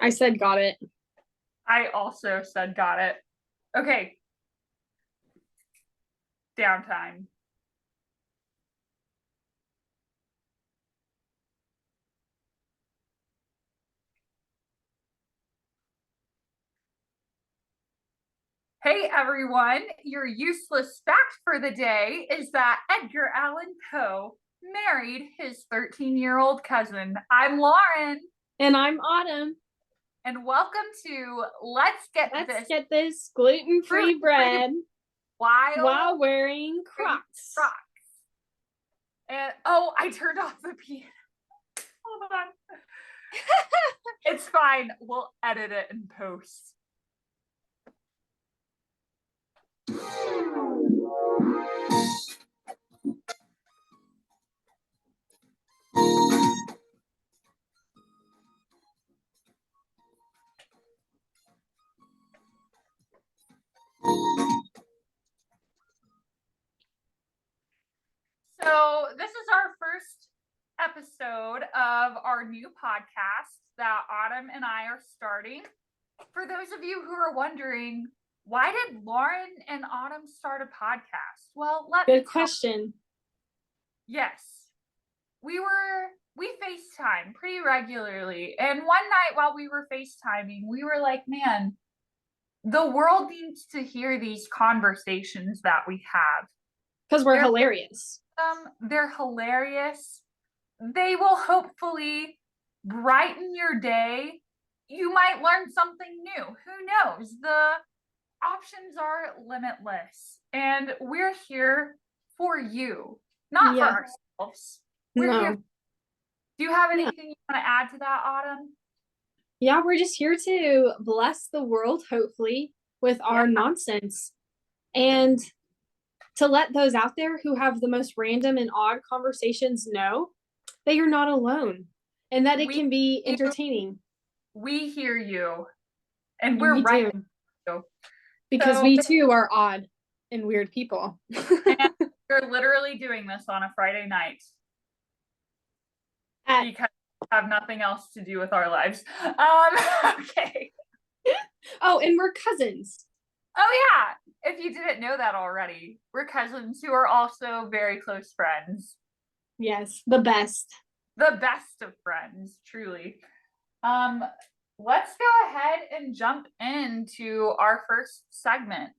I said got it. I also said got it. Okay. Downtime. Hey everyone, your useless fact for the day is that Edgar Allan Poe married his 13-year-old cousin. I'm Lauren. And I'm Autumn. And welcome to Let's Get This gluten-free bread while wearing Crocs. And I turned off the piano. Hold on. It's fine. We'll edit it in post. So this is our first episode of our new podcast that Autumn and I are starting. For those of you who are wondering, why did Lauren and Autumn start a podcast? Well, good question. Yes. We FaceTime pretty regularly. And one night while we were FaceTiming, we were like, man, the world needs to hear these conversations that we have. Because we're hilarious. They're hilarious. They will hopefully brighten your day. You might learn something new. Who knows? The options are limitless. And we're here for you, not for ourselves. We're here. Do you have anything you want to add to that, Autumn? Yeah, we're just here to bless the world, hopefully, with our nonsense. And to let those out there who have the most random and odd conversations know that you're not alone and that it can be entertaining. We hear you. And we're right with you. Because we too are odd and weird people. And we're literally doing this on a Friday night. Because we have nothing else to do with our lives. Okay. Oh, and we're cousins. Oh, yeah. If you didn't know that already, we're cousins who are also very close friends. Yes, the best. The best of friends, truly. Let's go ahead and jump into our first segment.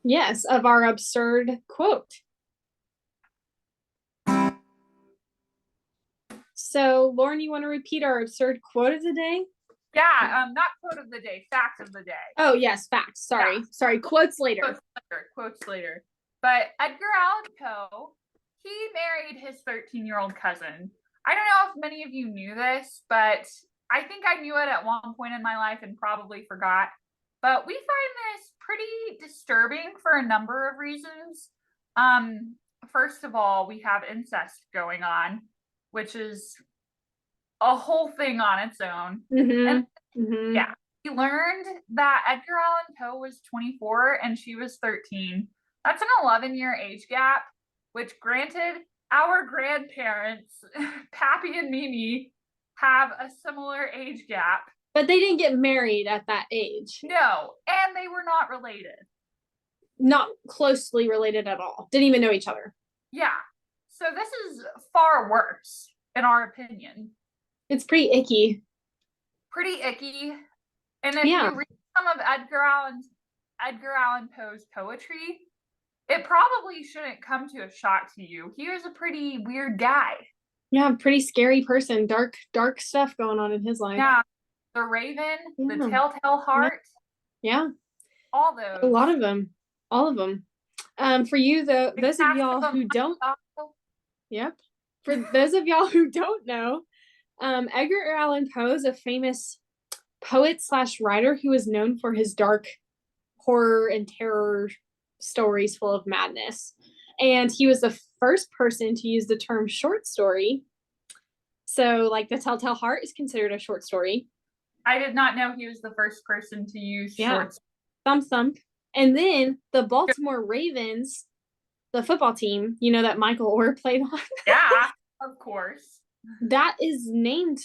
Yes, of our absurd quote. So, Lauren, you want to repeat our absurd quote of the day? Yeah, not quote of the day, fact of the day. Oh, yes, facts. Sorry. Sorry, quotes later. Quotes later. But Edgar Allan Poe, he married his 13-year-old cousin. I don't know if many of you knew this, but I think I knew it at one point in my life and probably forgot. But we find this pretty disturbing for a number of reasons. First of all, we have incest going on, which is a whole thing on its own. And yeah, we learned that Edgar Allan Poe was 24 and she was 13. That's an 11-year age gap, which granted, our grandparents, Pappy and Mimi, have a similar age gap. But they didn't get married at that age. No, and they were not related. Not closely related at all. Didn't even know each other. Yeah. So this is far worse, in our opinion. It's pretty icky. Pretty icky. And if you read some of Edgar Allan Poe's poetry, it probably shouldn't come to a shock to you. He was a pretty weird guy. Yeah, pretty scary person. Dark stuff going on in his life. Yeah. The Raven, the Telltale Heart. Yeah. All those. A lot of them. All of them. For you, those of y'all who don't. Yep. For those of y'all who don't know, Edgar Allan Poe is a famous poet/writer who is known for his dark horror and terror stories full of madness. And he was the first person to use the term short story. So, like, the Telltale Heart is considered a short story. I did not know he was the first person to use short story. Thump. And then the Baltimore Ravens, the football team, you know, that Michael Orr played on. Yeah, of course. That is named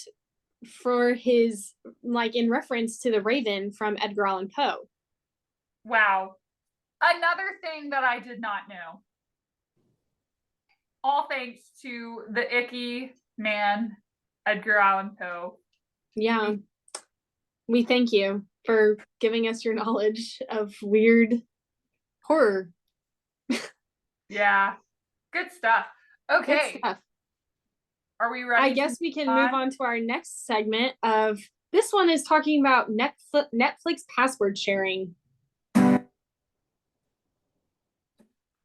for his, like, in reference to the Raven from Edgar Allan Poe. Wow. Another thing that I did not know. All thanks to the icky man, Edgar Allan Poe. Yeah. We thank you for giving us your knowledge of weird horror. Yeah. Good stuff. Okay. Good stuff. Are we ready? I guess we can move on to our next segment of, this one is talking about Netflix password sharing.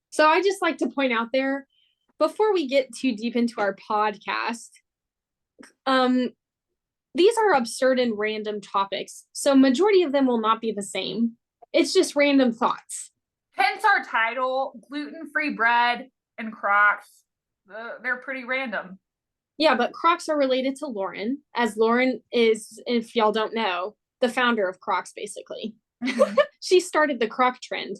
So I just like to point out there, before we get too deep into our podcast, these are absurd and random topics. So majority of them will not be the same. It's just random thoughts. Hence our title, Gluten-Free Bread and Crocs. They're pretty random. Yeah, but Crocs are related to Lauren, as Lauren is, if y'all don't know, the founder of Crocs, basically. Mm-hmm. She started the Croc trend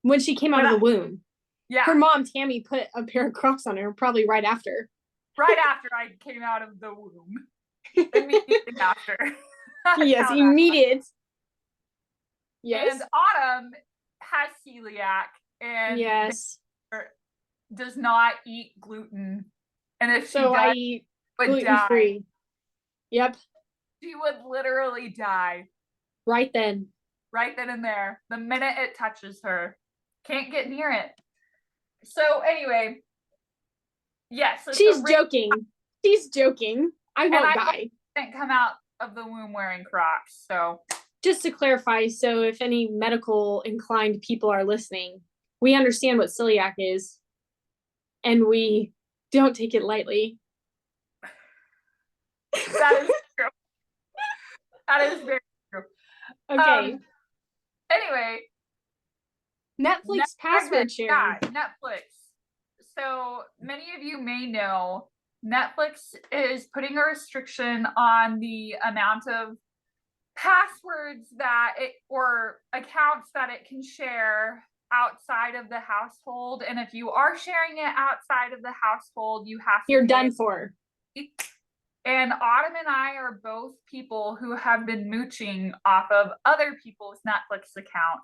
when she came out of the womb. Yeah. Her mom, Tammy, put a pair of Crocs on her probably right after. Right after I came out of the womb. Immediately after. Yes, immediate. Yes. And Autumn has celiac and yes, does not eat gluten. And if she does, I eat gluten-free. Yep. She would literally die. Right then. Right then and there. The minute it touches her. Can't get near it. So anyway. Yes. Yeah, so she's joking. She's joking. I won't die. Didn't come out of the womb wearing Crocs. So just to clarify, so if any medical inclined people are listening, we understand what celiac is, and we don't take it lightly. That is true. That is very true. Okay. Anyway. Netflix password sharing. Yeah, Netflix. So many of you may know Netflix is putting a restriction on the amount of passwords that it or accounts that it can share outside of the household. And if you are sharing it outside of the household, you're done for. And Autumn and I are both people who have been mooching off of other people's Netflix account.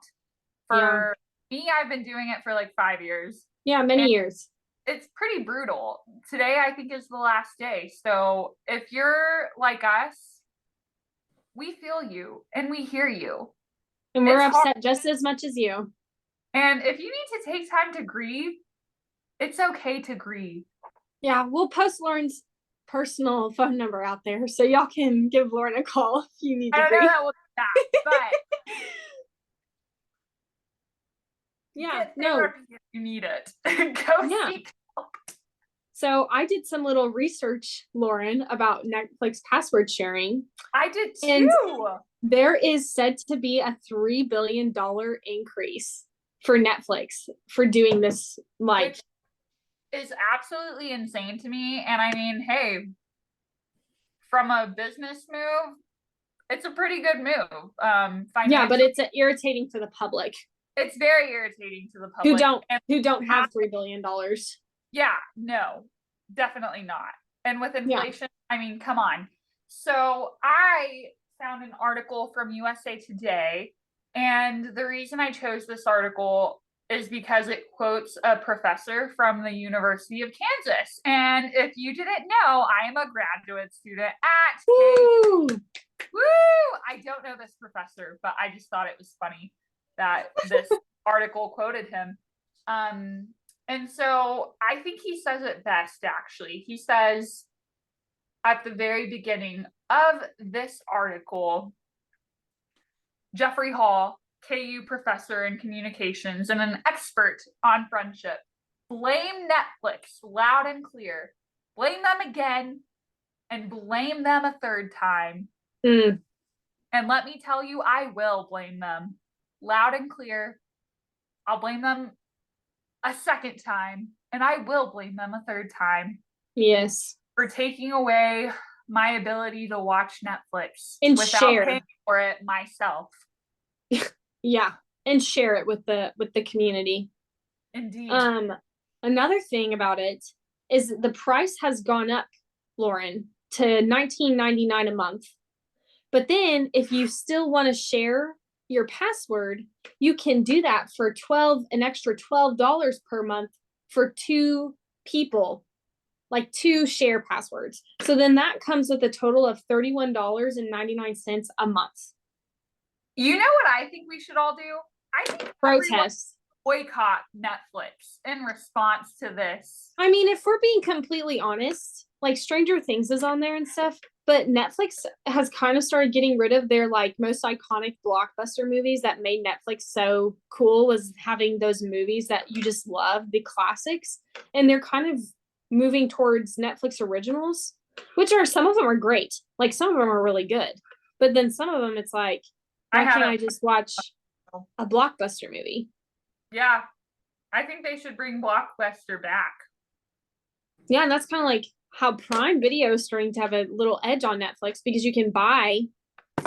For me, I've been doing it for like 5 years. Yeah, many years. It's pretty brutal. Today, I think, is the last day. So if you're like us, we feel you and we hear you. And we're upset just as much as you. And if you need to take time to grieve, it's okay to grieve. Yeah, we'll post Lauren's personal phone number out there so y'all can give Lauren a call if you need to grieve. I don't know that we'll do that, but yeah, no, you need it. Go seek help. So I did some little research, Lauren, about Netflix password sharing. I did too. And there is said to be a $3 billion increase for Netflix for doing this, like. Which is absolutely insane to me. And I mean, hey, from a business move, it's a pretty good move. Yeah, but it's irritating for the public. It's very irritating to the public who don't have $3 billion. Yeah, no, definitely not. And with inflation, I mean, come on. So I found an article from USA Today, and the reason I chose this article is because it quotes a professor from the University of Kansas. And if you didn't know, I am a graduate student at Woo! Woo! I don't know this professor, but I just thought it was funny that this article quoted him. And so I think he says it best, actually. He says at the very beginning of this article, Jeffrey Hall, KU professor in communications and an expert on friendship, blame Netflix loud and clear. Blame them again and blame them a third time. Mm. And let me tell you, I will blame them loud and clear. I'll blame them a second time, and I will blame them a third time. Yes. For taking away my ability to watch Netflix and without share. paying for it myself. Yeah, and share it with the community. Indeed. Another thing about it is the price has gone up, Lauren. to $19.99 a month. But then if you still want to share your password, you can do that for an extra $12 per month for two people, like two share passwords. So then that comes with a total of $31.99 a month. You know what I think we should all do? I think protest boycott Netflix in response to this. I mean, if we're being completely honest, like Stranger Things is on there and stuff, but Netflix has kind of started getting rid of their like most iconic blockbuster movies that made Netflix so cool, was having those movies that you just love, the classics, and they're kind of moving towards Netflix originals, which are, some of them are great. Like some of them are really good. But then some of them it's like, why can't I just watch a blockbuster movie? Yeah. I think they should bring Blockbuster back. Yeah, and that's kind of like how Prime Video is starting to have a little edge on Netflix, because you can buy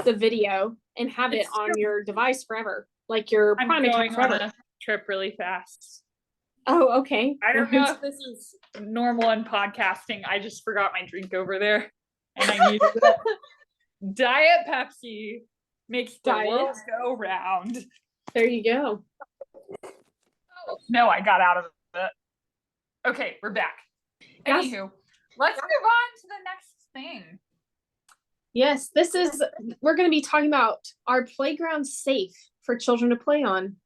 the video and have it on your device forever, like your Prime account forever. On a trip really fast. Oh, okay. I don't know if this is normal in podcasting. I just forgot my drink over there, and I needed it. Diet Pepsi makes the world go round. There you go. No, I got out of it. Okay, we're back. Yes. Anywho, let's move on to the next thing. Yes, we're going to be talking about, are playgrounds safe for children to play on?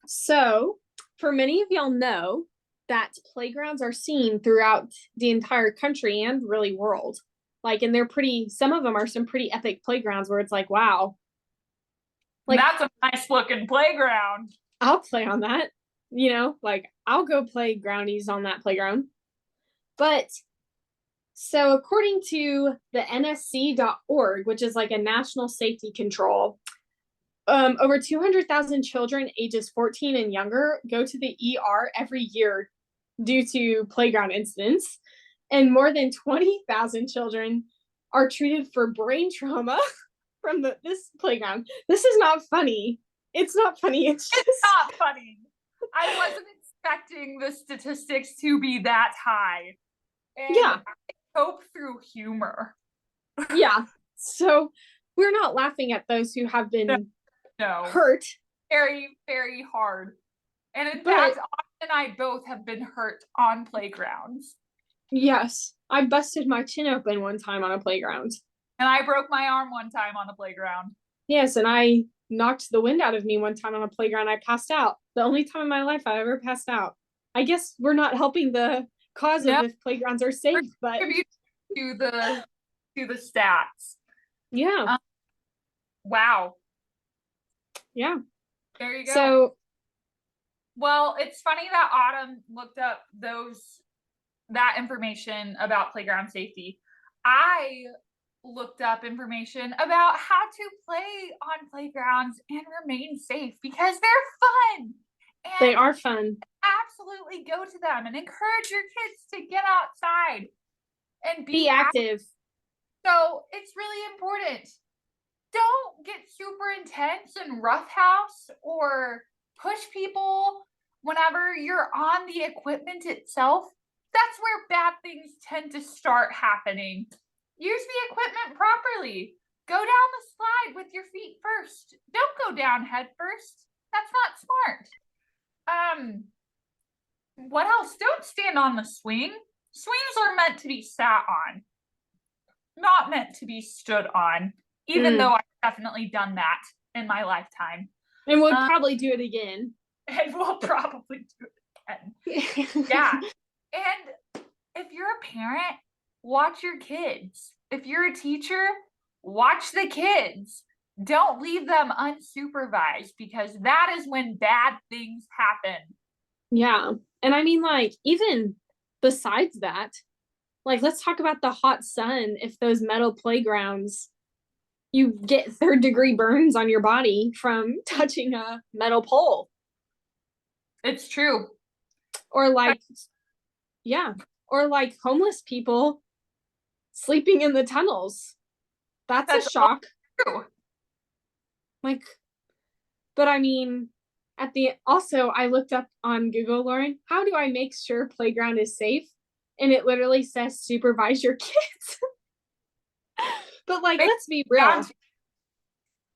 So, for many of y'all know that playgrounds are seen throughout the entire country and really world. Like, and some of them are some pretty epic playgrounds where it's like, wow. Like, that's a nice looking playground. I'll play on that. You know, like I'll go play groundies on that playground. But so according to the nsc.org, which is like a national safety control, over 200,000 children ages 14 and younger go to the ER every year due to playground incidents. And more than 20,000 children are treated for brain trauma from this playground. This is not funny. It's not funny. It's not funny. I wasn't expecting the statistics to be that high. And yeah. I hope through humor. Yeah. So we're not laughing at those who have been hurt. Very, very hard. And in fact, Austin and I both have been hurt on playgrounds. Yes. I busted my chin open one time on a playground. And I broke my arm one time on a playground. Yes, and I knocked the wind out of me one time on a playground. I passed out. The only time in my life I ever passed out. I guess we're not helping the cause of if playgrounds are safe, but to the stats. Yeah. Wow. Yeah. There you go. So, well, it's funny that Autumn looked up that information about playground safety. I looked up information about how to play on playgrounds and remain safe, because they're fun. And they are fun. Absolutely go to them and encourage your kids to get outside and be active. So it's really important. Don't get super intense and roughhouse or push people whenever you're on the equipment itself. That's where bad things tend to start happening. Use the equipment properly. Go down the slide with your feet first. Don't go down head first. That's not smart. What else? Don't stand on the swing. Swings are meant to be sat on, not meant to be stood on, even though I've definitely done that in my lifetime. And we'll probably do it again. And we'll probably do it again. Yeah. And if you're a parent, watch your kids. If you're a teacher, watch the kids. Don't leave them unsupervised, because that is when bad things happen. Yeah. And I mean, like, even besides that, like, let's talk about the hot sun. If those metal playgrounds, you get third-degree burns on your body from touching a metal pole. It's true. Or like, yeah. Or like homeless people sleeping in the tunnels. That's a shock. True. Like, but I mean, also I looked up on Google, Lauren, how do I make sure playground is safe? And it literally says supervise your kids. But like, let's be real.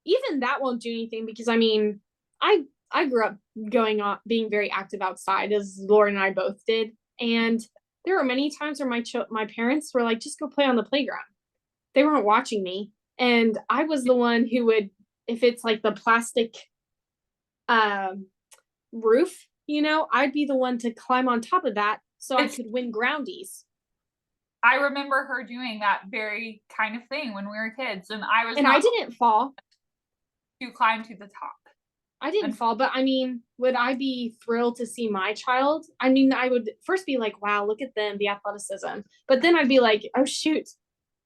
Even that won't do anything because I mean, I grew up going on being very active outside, as Lauren and I both did, and there were many times where my parents were like, just go play on the playground. They weren't watching me, and I was the one who would, if it's like the plastic um roof, I'd be the one to climb on top of that so I could win groundies. I remember her doing that very kind of thing when we were kids, and I didn't fall. To climb to the top. I didn't fall, but I mean, would I be thrilled to see my child? I mean, I would first be like, wow, look at them, the athleticism. But then I'd be like, oh, shoot,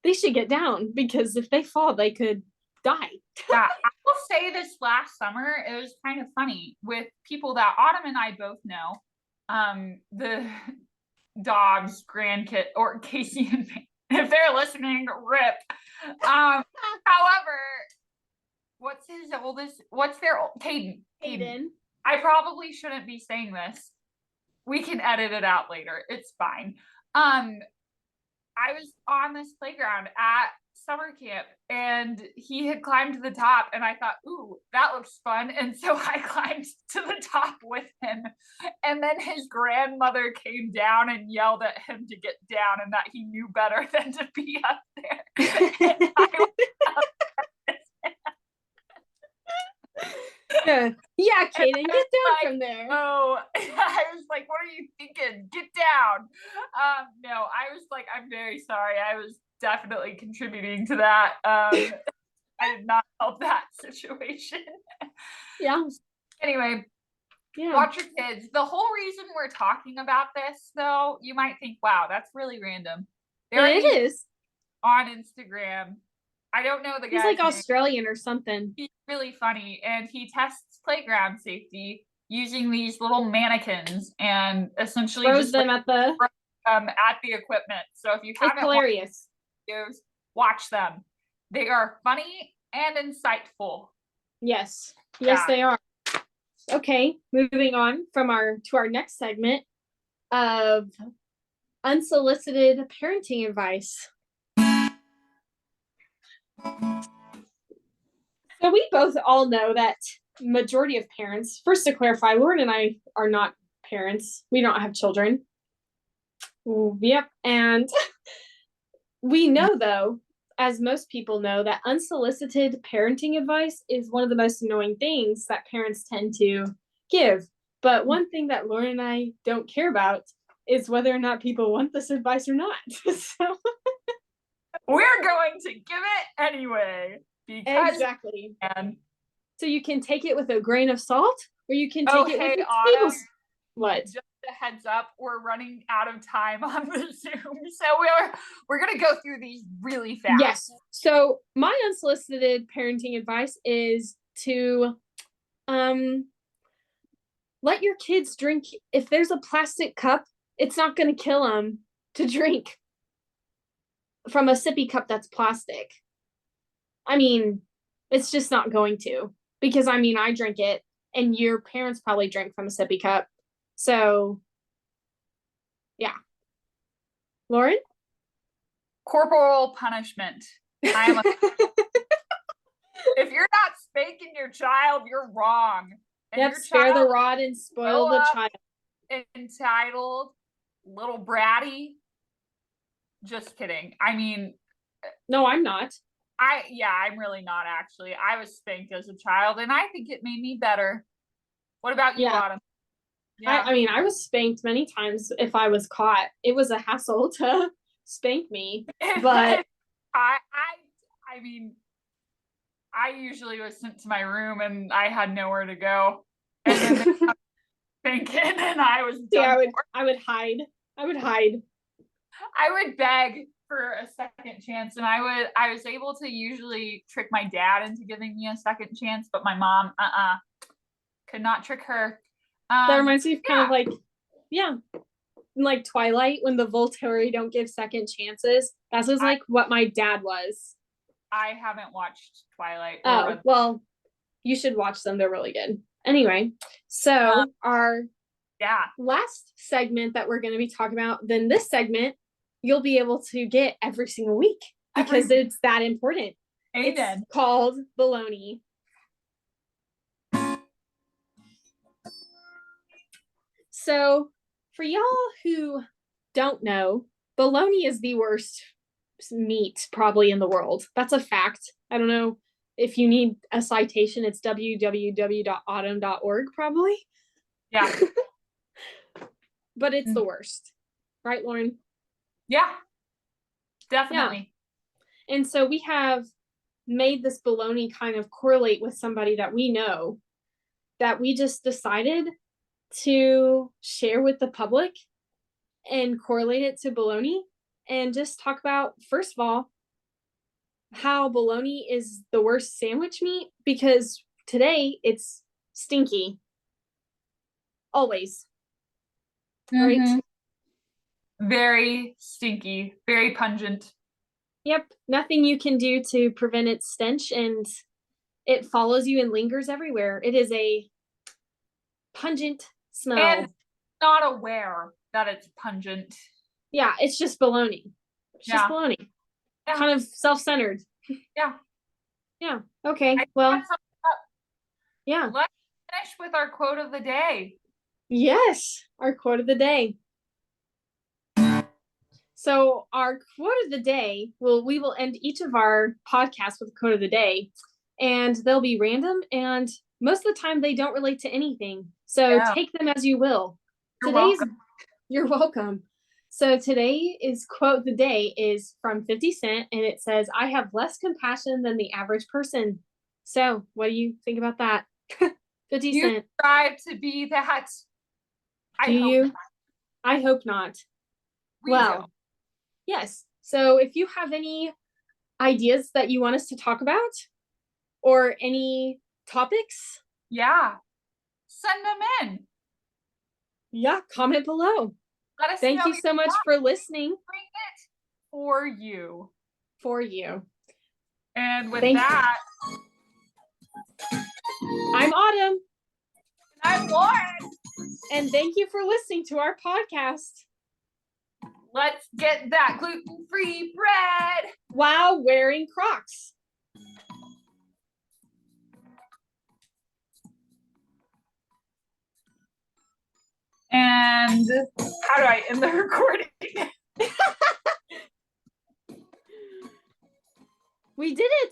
they should get down because if they fall, they could die. Yeah, I will say this last summer, it was kind of funny with people that Autumn and I both know. The dogs, grandkid, or Casey and me, if they're listening, rip. However, what's their Caden. I probably shouldn't be saying this. We can edit it out later. It's fine. I was on this playground at summer camp and he had climbed to the top and I thought, ooh, that looks fun. And so I climbed to the top with him. And then his grandmother came down and yelled at him to get down and that he knew better than to be up there. Yeah, Kaden, get down from there. Oh, I was like, what are you thinking? Get down. No, I was like, I'm very sorry. I was definitely contributing to that. I did not help that situation. Yeah. Anyway, watch your kids. The whole reason we're talking about this, though, you might think, wow, that's really random. It is. On Instagram. I don't know the guy. He's like Australian or something. He's really funny, and he tests playground safety using these little mannequins and essentially throws them at the equipment. So if you haven't hilarious videos, watch them. They are funny and insightful. Yes, they are. Okay, moving on to our next segment of unsolicited parenting advice. So we both all know that majority of parents, first to clarify, Lauren and I are not parents. We don't have children. Yep. And we know, though, as most people know, that unsolicited parenting advice is one of the most annoying things that parents tend to give. But one thing that Lauren and I don't care about is whether or not people want this advice or not. So we're going to give it anyway. Exactly. So you can take it with a grain of salt, or you can take it with a tablespoon. What? Just a heads up, we're running out of time on the Zoom, so we're gonna go through these really fast. Yes. So my unsolicited parenting advice is to let your kids drink. If there's a plastic cup, it's not going to kill them to drink from a sippy cup that's plastic. I mean, it's just not going to, because I mean, I drink it and your parents probably drank from a sippy cup. So yeah. Lauren? Corporal punishment. If you're not spanking your child, you're wrong. And yep, spare the rod and spoil the child. Entitled, little bratty. Just kidding. I mean, no, I'm not. I'm really not, actually. I was spanked as a child, and I think it made me better. What about you, Autumn? Yeah. I mean, I was spanked many times if I was caught. It was a hassle to spank me, but I mean, I usually was sent to my room and I had nowhere to go. And then they got spanking, and I was done. I would hide. I would beg for a second chance, and I was able to usually trick my dad into giving me a second chance, but my mom could not trick her. That reminds me of kind of like Twilight, when the Volturi don't give second chances. That was like what my dad was. I haven't watched Twilight. Oh, well, you should watch them. They're really good. Anyway, so our Yeah. last segment that we're going to be talking about, then this segment you'll be able to get every single week because it's that important. Amen. It's called bologna. So for y'all who don't know, bologna is the worst meat probably in the world. That's a fact. I don't know if you need a citation. It's www.autumn.org probably. Yeah. But it's the worst. Right, Lauren? Yeah. Definitely. Yeah. And so we have made this bologna kind of correlate with somebody that we know that we just decided to share with the public and correlate it to bologna and just talk about, first of all, how bologna is the worst sandwich meat because today it's stinky. Always. Right? Very stinky, very pungent. Yep. Nothing you can do to prevent its stench, and it follows you and lingers everywhere. It is a pungent smell. And not aware that it's pungent. Yeah, it's just bologna. It's just bologna. Yeah. Kind of self-centered. Yeah. Yeah. Okay. Well. Yeah. Let's finish with our quote of the day. Yes, our quote of the day. So our quote of the day, we will end each of our podcasts with a quote of the day, and they'll be random, and most of the time they don't relate to anything. So take them as you will. You're welcome. So today's quote of the day is from 50 Cent, and it says, "I have less compassion than the average person." So what do you think about that? 50 Cent. You strive to be that. Do you? I hope not. Well, yes. So if you have any ideas that you want us to talk about or any topics, send them in. Yeah, comment below. Let us Thank you so much for listening. Bring it for you. For you. And with that, I'm Autumn. And I'm Lauren. And thank you for listening to our podcast. Let's get that gluten-free bread while wearing Crocs. And how do I end the recording? We did it.